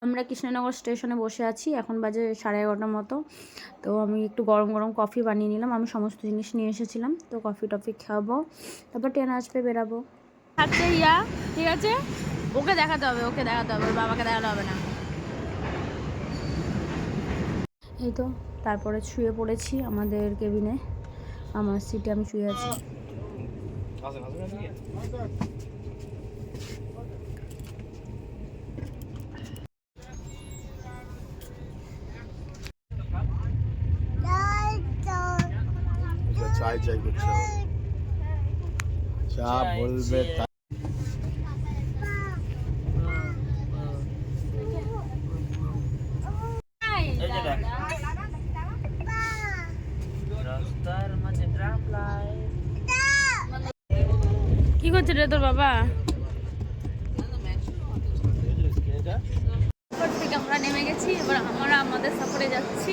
আমরা কৃষ্ণনগর স্টেশনে বসে আছি, এখন বাজে 11:30 মতো। তো আমি একটু গরম গরম কফি বানিয়ে নিলাম, আমি সমস্ত জিনিস নিয়ে এসেছিলাম। তো কফি টফি খাবো, তারপর ট্রেন আসবে, বেরাবো। আচ্ছা ইয়া ঠিক আছে, ওকে দেখাতে হবে, ওর বাবাকে দেখাতে হবে না। এই তো তারপরে শুয়ে পড়েছি আমাদের কেবিনে, আমার সিটে আমি শুয়ে আছি। চাই চাই করছে, যা বলবে তা। কি করছে রে তোর বাবা? থেকে আমরা নেমে গেছি, এবার আমরা আমাদের সফরে যাচ্ছি।